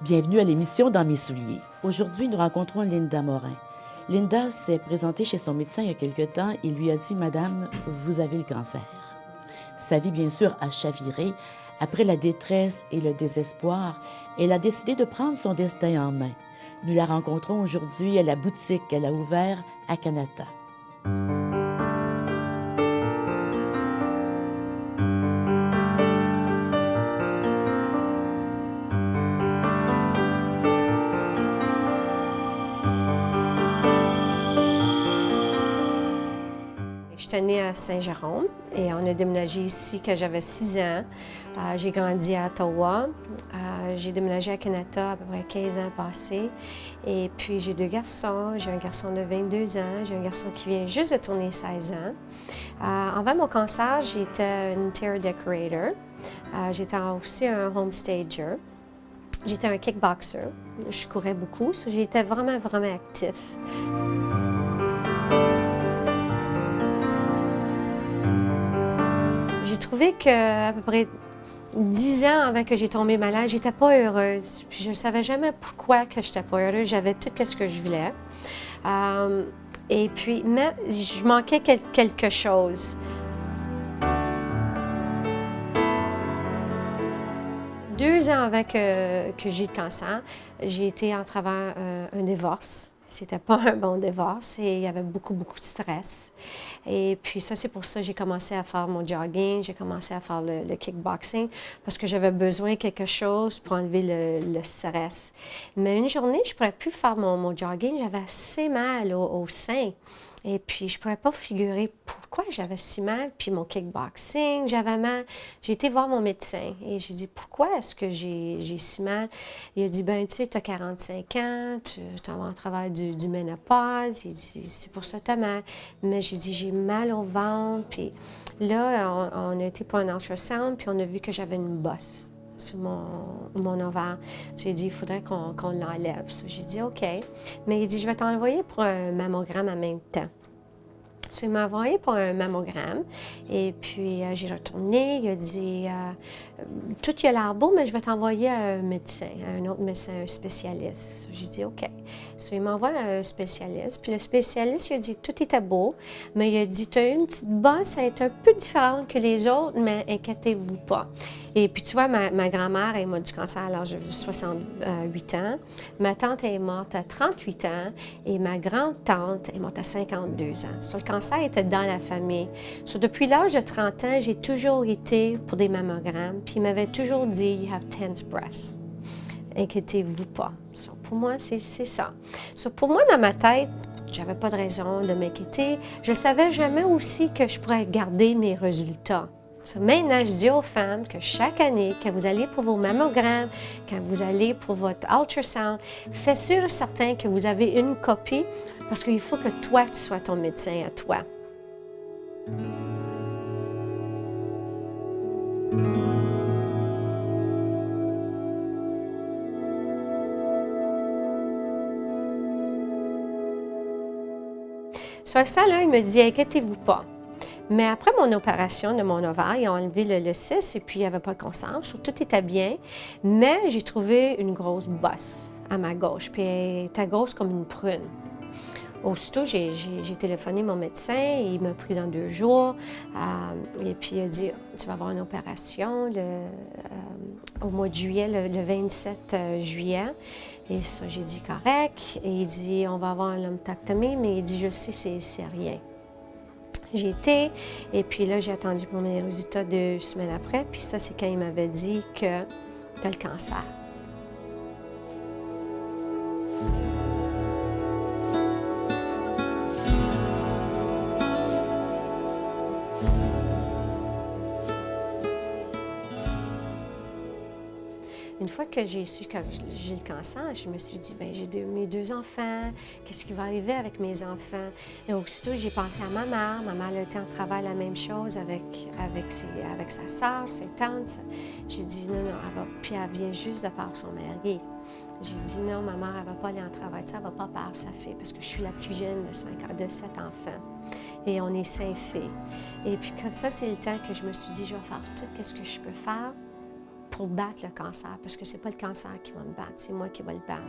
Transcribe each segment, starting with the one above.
Bienvenue à l'émission Dans mes souliers. Aujourd'hui, nous rencontrons Linda Morin. Linda s'est présentée chez son médecin il y a quelque temps. Il lui a dit « Madame, vous avez le cancer ». Sa vie, bien sûr, a chaviré. Après la détresse et le désespoir, elle a décidé de prendre son destin en main. Nous la rencontrons aujourd'hui à la boutique qu'elle a ouverte à Kanata. J'étais née à Saint-Jérôme et on a déménagé ici quand j'avais 6 ans. J'ai grandi à Ottawa. J'ai déménagé à Kanata à peu près 15 ans passés. Et puis j'ai 2 garçons. J'ai un garçon de 22 ans. J'ai un garçon qui vient juste de tourner 16 ans. Avant mon cancer, j'étais une interior decorator. J'étais aussi un home stager. J'étais un kickboxer. Je courais beaucoup. J'étais vraiment actif. J'ai trouvé qu'à peu près 10 ans avant que j'ai tombé malade, j'étais pas heureuse. Puis je ne savais jamais pourquoi que j'étais pas heureuse. J'avais tout ce que je voulais. Et puis, mais je manquais quelque chose. 2 ans avant que j'ai le cancer, j'ai été en travers un divorce. C'était pas un bon divorce et il y avait beaucoup de stress. Et puis ça, c'est pour ça que j'ai commencé à faire mon jogging, j'ai commencé à faire le kickboxing parce que j'avais besoin de quelque chose pour enlever le stress. Mais une journée, je ne pourrais plus faire mon jogging, j'avais assez mal au sein. Et puis, je ne pourrais pas figurer pourquoi j'avais si mal. Puis mon kickboxing, j'avais mal. J'ai été voir mon médecin et j'ai dit, pourquoi est-ce que j'ai si mal? Il a dit, ben tu sais, tu as 45 ans, tu es en travers du ménopause. Il dit, c'est pour ça que tu as mal. Mais j'ai dit, j'ai mal au ventre. Puis là, on a été pour un ultrasound, puis on a vu que j'avais une bosse sur mon ovaire. Tu lui as dit, il faudrait qu'on l'enlève. J'ai dit, OK. Mais il dit, je vais t'envoyer pour un mammogramme en même temps. Tu m'as envoyé pour un mammogramme. Et puis, j'ai retourné. Il a dit, tout y a l'air beau, mais je vais t'envoyer à un médecin, à un autre médecin, un spécialiste. J'ai dit, OK. Il m'envoie à un spécialiste. Puis le spécialiste, il a dit, tout était beau, mais il a dit, tu as une petite bosse, elle est un peu différente que les autres, mais inquiétez-vous pas. Et puis, tu vois, ma grand-mère est morte du cancer à l'âge de 68 ans. Ma tante est morte à 38 ans et ma grande-tante est morte à 52 ans. Le cancer était dans la famille. Depuis l'âge de 30 ans, j'ai toujours été pour des mammogrammes, puis il m'avait toujours dit « You have tense breasts ». Inquiétez-vous pas. Pour moi, c'est ça. Pour moi, dans ma tête, j'avais pas de raison de m'inquiéter. Je savais jamais aussi que je pourrais garder mes résultats. Maintenant, je dis aux femmes que chaque année, quand vous allez pour vos mammogrammes, quand vous allez pour votre ultrasound, faites sûr et certain que vous avez une copie parce qu'il faut que toi, tu sois ton médecin à toi. Sur ça, là, il me dit, inquiétez-vous pas. Mais après mon opération de mon ovaire, ils ont enlevé le cyste et puis il n'y avait pas de cancer. Tout était bien, mais j'ai trouvé une grosse bosse à ma gauche, puis elle était grosse comme une prune. Aussitôt, j'ai téléphoné mon médecin, il m'a pris dans 2 jours, et puis il a dit, tu vas avoir une opération au mois de juillet, le 27 juillet. Et ça, j'ai dit correct, et il dit, on va avoir une lumpectomie, mais il dit, je sais, c'est rien. J'ai été, et puis là, j'ai attendu pour mes résultats 2 semaines après, puis ça, c'est quand il m'avait dit que tu as le cancer. Une fois que j'ai su que j'ai le cancer, je me suis dit, bien, j'ai mes 2 enfants, qu'est-ce qui va arriver avec mes enfants? Et aussitôt, j'ai pensé à ma mère. Ma mère, elle était en travail la même chose avec sa sœur, ses tantes. J'ai dit, non, puis elle vient juste de perdre son mari. J'ai dit, non, ma mère, elle ne va pas aller en travail, elle ne va pas perdre sa fille, parce que je suis la plus jeune de 7 enfants. Et on est 5 filles. Et puis, ça, c'est le temps que je me suis dit, je vais faire tout ce que je peux faire pour battre le cancer, parce que c'est pas le cancer qui va me battre, c'est moi qui vais le battre.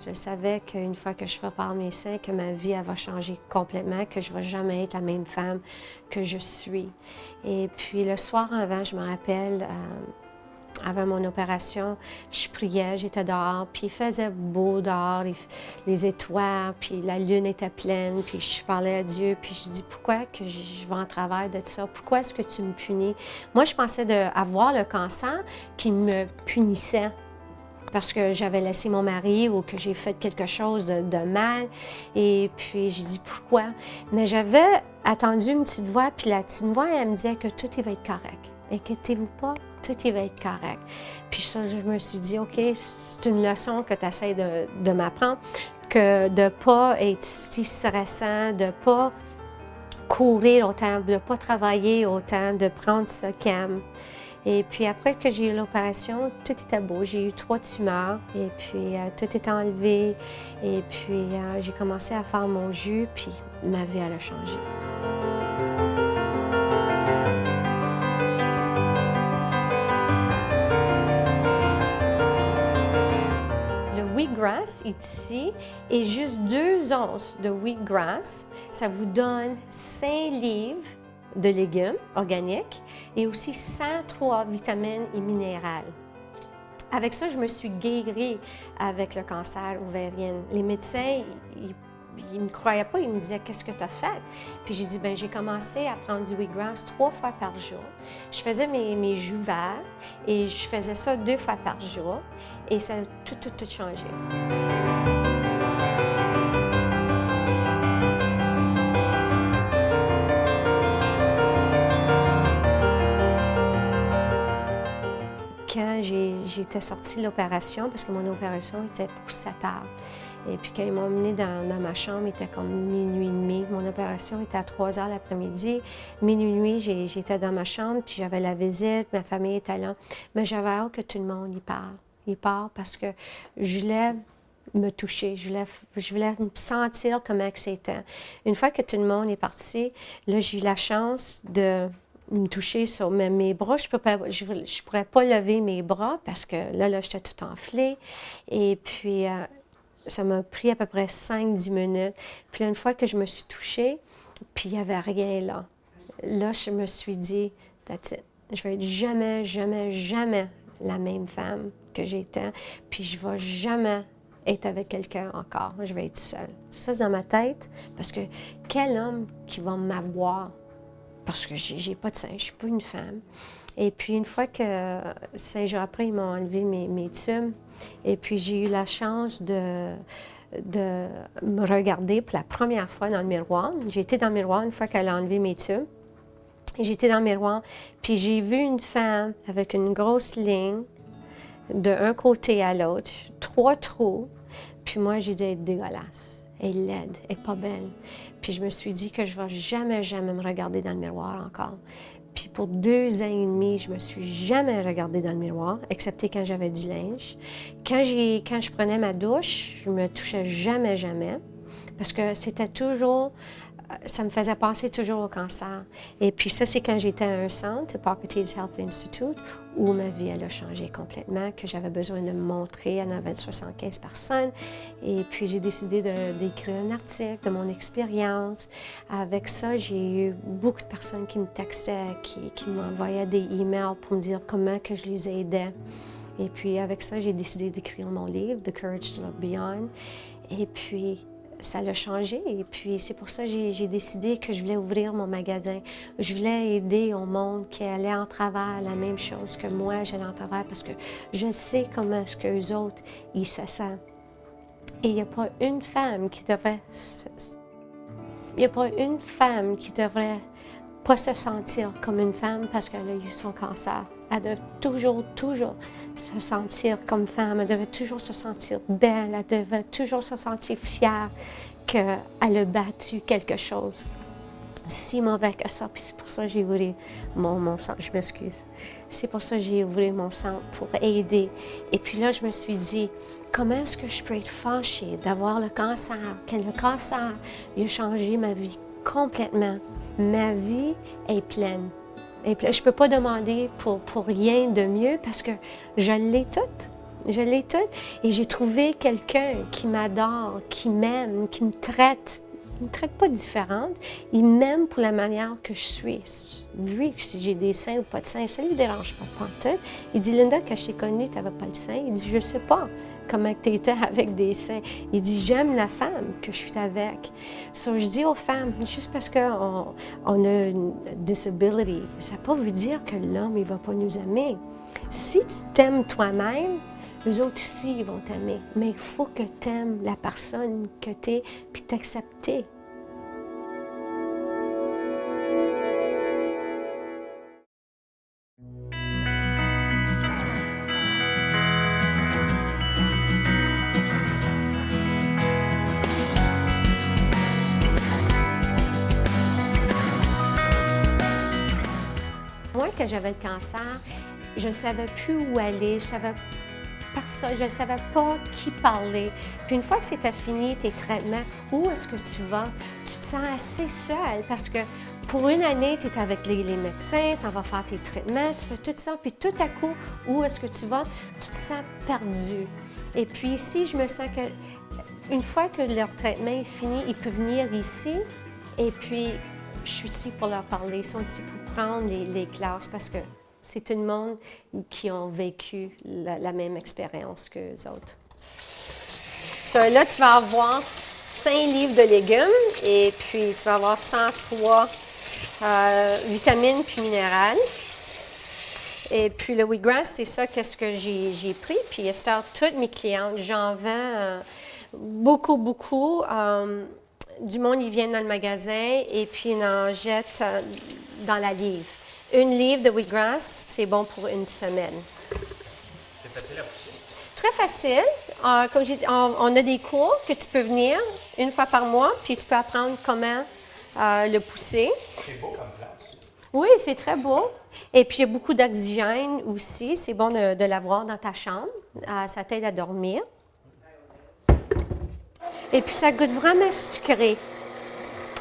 Je savais qu'une fois que je vais par mes seins, que ma vie elle va changer complètement, que je ne vais jamais être la même femme que je suis. Et puis le soir avant, je me rappelle, avant mon opération, je priais, j'étais dehors, puis il faisait beau dehors, les étoiles, puis la lune était pleine, puis je parlais à Dieu, puis je dis pourquoi que je vais en travers de ça? Pourquoi est-ce que tu me punis? Moi, je pensais avoir le cancer qui me punissait, parce que j'avais laissé mon mari ou que j'ai fait quelque chose de mal. Et puis, j'ai dit pourquoi? Mais j'avais attendu une petite voix, puis la petite voix, elle me disait que tout va être correct. Inquiétez-vous pas, tout va être correct. Puis ça, je me suis dit, OK, c'est une leçon que tu essaies de m'apprendre, que de ne pas être si stressant, de ne pas courir autant, de ne pas travailler autant, de prendre ça calme. Et puis après que j'ai eu l'opération, tout était beau. J'ai eu 3 tumeurs et puis tout était enlevé. Et puis j'ai commencé à faire mon jus, puis ma vie elle a changé. Le wheatgrass est ici et juste 2 onces de wheatgrass, ça vous donne 5 livres de légumes organiques et aussi 103 vitamines et minérales. Avec ça, je me suis guérie avec le cancer ovarien. Les médecins, ils ne me croyaient pas, ils me disaient « Qu'est-ce que tu as fait? » Puis j'ai dit « Bien, j'ai commencé à prendre du wheatgrass 3 fois par jour. Je faisais mes jus verts et je faisais ça 2 fois par jour et ça a tout changé. » Quand j'étais sortie de l'opération, parce que mon opération était pour 7 heures, et puis quand ils m'ont emmenée dans ma chambre, il était comme minuit et demi. Mon opération était à 3 heures l'après-midi. Minuit, j'étais dans ma chambre, puis j'avais la visite, ma famille était là. Mais j'avais hâte que tout le monde y parle. Il parle parce que je voulais me toucher, je voulais me sentir comment c'était. Une fois que tout le monde est parti, là, j'ai eu la chance de me toucher sur mes bras. Je ne pourrais pas lever mes bras parce que là j'étais tout enflée. Et puis, ça m'a pris à peu près 5-10 minutes. Puis là, une fois que je me suis touchée, puis il n'y avait rien là. Là, je me suis dit, that's it. Je vais être jamais la même femme que j'étais. Puis je ne vais jamais être avec quelqu'un encore. Je vais être seule. Ça, c'est dans ma tête, parce que quel homme qui va m'avoir? Parce que j'ai pas de sein, je suis pas une femme. Et puis, une fois que 5 jours après, ils m'ont enlevé mes tubes, et puis j'ai eu la chance de me regarder pour la première fois dans le miroir. J'ai été dans le miroir une fois qu'elle a enlevé mes tubes. Et j'étais dans le miroir, puis j'ai vu une femme avec une grosse ligne d'un côté à l'autre, 3 trous, puis moi, j'ai dû être dégueulasse. Elle est laide, elle n'est pas belle. Puis je me suis dit que je ne vais jamais me regarder dans le miroir encore. Puis pour 2 ans et demi, je ne me suis jamais regardée dans le miroir, excepté quand j'avais du linge. Quand je prenais ma douche, je ne me touchais jamais, parce que c'était toujours... Ça me faisait penser toujours au cancer. Et puis ça, c'est quand j'étais à un centre, Hippocrates Health Institute, où ma vie, elle a changé complètement, que j'avais besoin de me montrer en avant de 75 personnes. Et puis j'ai décidé d'écrire un article de mon expérience. Avec ça, j'ai eu beaucoup de personnes qui me textaient, qui m'envoyaient des emails pour me dire comment que je les aidais. Et puis avec ça, j'ai décidé d'écrire mon livre, The Courage to Look Beyond. Et puis ça l'a changé, et puis c'est pour ça que j'ai décidé que je voulais ouvrir mon magasin. Je voulais aider au monde qui allait en travers la même chose que moi, j'allais en travers, parce que je sais comment est-ce qu'eux autres, ils se sentent. Et il n'y a pas une femme qui devrait... Il n'y a pas une femme qui devrait pas se sentir comme une femme parce qu'elle a eu son cancer. Elle devait toujours se sentir comme femme. Elle devait toujours se sentir belle. Elle devait toujours se sentir fière qu'elle a battu quelque chose. si mauvais que ça. Puis c'est pour ça que j'ai ouvert mon centre. Je m'excuse. C'est pour ça que j'ai ouvert mon centre, pour aider. Et puis là, je me suis dit, comment est-ce que je peux être fâchée d'avoir le cancer? Quand le cancer, il a changé ma vie complètement. Ma vie est pleine. Je ne peux pas demander pour rien de mieux parce que je l'ai toute. Je l'ai toute. Et j'ai trouvé quelqu'un qui m'adore, qui m'aime, qui me traite. Il ne me traite pas différente. Il m'aime pour la manière que je suis. Lui, si j'ai des seins ou pas de seins, ça ne lui dérange pas pantoute. Il dit, Linda, quand je t'ai connue, tu n'avais pas de seins. Il dit, je ne sais pas comment tu étais avec des seins. Il dit, j'aime la femme que je suis avec. So, je dis aux femmes, juste parce qu'on a une disability, ça ne veut pas vous dire que l'homme, il ne va pas nous aimer. Si tu t'aimes toi-même, eux autres aussi, ils vont t'aimer. Mais il faut que tu aimes la personne que tu es, puis t'accepter. Moi, quand j'avais le cancer, je ne savais plus où aller, je ne savais pas qui parler. Puis une fois que c'était fini, tes traitements, où est-ce que tu vas? Tu te sens assez seule parce que pour une année, tu es avec les médecins, tu vas faire tes traitements, tu fais tout ça, puis tout à coup, où est-ce que tu vas? Tu te sens perdu. Et puis ici, je me sens que une fois que leur traitement est fini, ils peuvent venir ici et puis je suis ici pour leur parler. Ils sont ici pour prendre les classes parce que c'est tout le monde qui ont vécu la même expérience que les autres. So, là, tu vas avoir 5 livres de légumes et puis tu vas avoir 103 vitamines puis minérales. Et puis le wheatgrass, c'est ça qu'est-ce que j'ai pris. Puis Esther, toutes mes clientes, j'en vends beaucoup. Du monde, ils viennent dans le magasin et puis ils en jettent dans la livre. Une livre de wheatgrass, c'est bon pour une semaine. C'est facile à pousser? Très facile. Comme j'ai dit, on a des cours que tu peux venir une fois par mois, puis tu peux apprendre comment le pousser. C'est beau comme place. Oui, c'est très beau. Et puis, il y a beaucoup d'oxygène aussi. C'est bon de l'avoir dans ta chambre. Ça t'aide à dormir. Et puis, ça goûte vraiment sucré.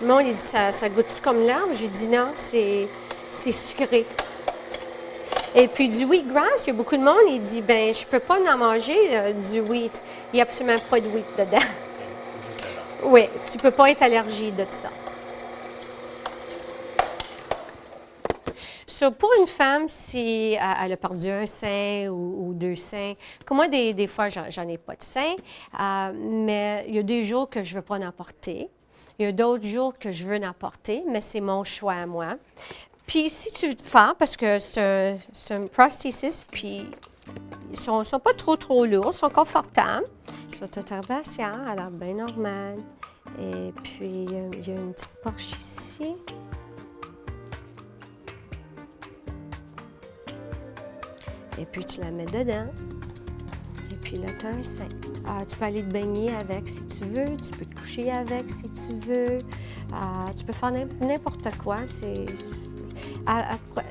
Moi, il dit, ça goûte comme l'herbe? J'ai dit non, c'est sucré. Et puis du wheatgrass, il y a beaucoup de monde, il dit, ben je peux pas en manger du wheat. Il n'y a absolument pas de wheat dedans. Oui, tu peux pas être allergique de ça. So, pour une femme, si elle a perdu un sein ou 2 seins, comme moi, des fois, j'en ai pas de sein, mais il y a des jours que je ne veux pas en porter. Il y a d'autres jours que je veux en porter, mais c'est mon choix à moi. Puis si tu veux te faire, parce que c'est un prosthesis, puis ils sont pas trop lourds, ils sont confortables. Ils sont herbacées, à l'air bien normale. Et puis, il y a une petite poche ici. Et puis, tu la mets dedans. Et puis là, tu as un sein. Tu peux aller te baigner avec si tu veux. Tu peux te coucher avec si tu veux. Tu peux faire n'importe quoi.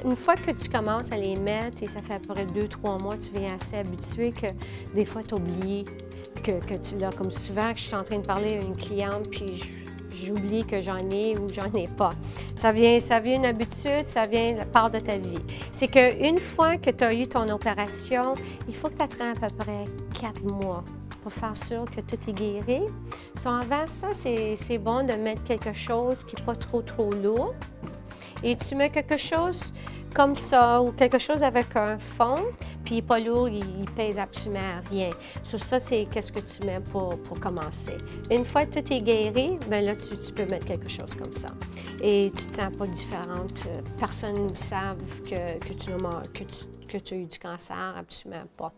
Une fois que tu commences à les mettre, et ça fait à peu près 2-3 mois, tu viens assez habitué que des fois, tu oublies que tu l'as. Comme souvent, que je suis en train de parler à une cliente, puis j'oublie que j'en ai ou j'en ai pas. Ça vient une habitude, ça vient la part de ta vie. C'est qu'une fois que tu as eu ton opération, il faut que tu attendes à peu près 4 mois pour faire sûr que tout est guéri. Avant ça, c'est bon de mettre quelque chose qui n'est pas trop lourd. Et tu mets quelque chose comme ça ou quelque chose avec un fond, puis il n'est pas lourd, il pèse absolument rien. Sur ça, c'est qu'est-ce que tu mets pour commencer. Une fois que tout est guéri, bien là, tu peux mettre quelque chose comme ça. Et tu ne te sens pas différente. Personne ne savent que tu as eu du cancer, absolument pas.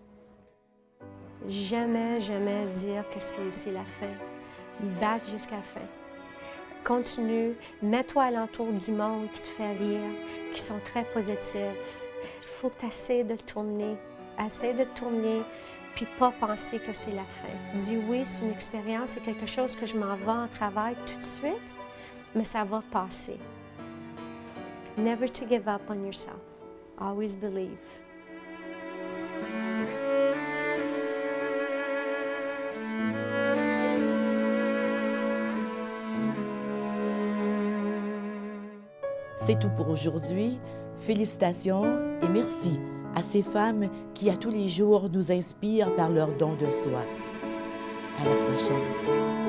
Jamais dire que c'est la fin. Battre jusqu'à la fin. Continue, mets-toi alentour du monde qui te fait rire, qui sont très positifs. Il faut que tu essaies de tourner. Essaie de tourner, puis pas penser que c'est la fin. Dis oui, c'est une expérience, c'est quelque chose que je m'en vais en travail tout de suite, mais ça va passer. Never to give up on yourself. Always believe. C'est tout pour aujourd'hui. Félicitations et merci à ces femmes qui, à tous les jours, nous inspirent par leur don de soi. À la prochaine.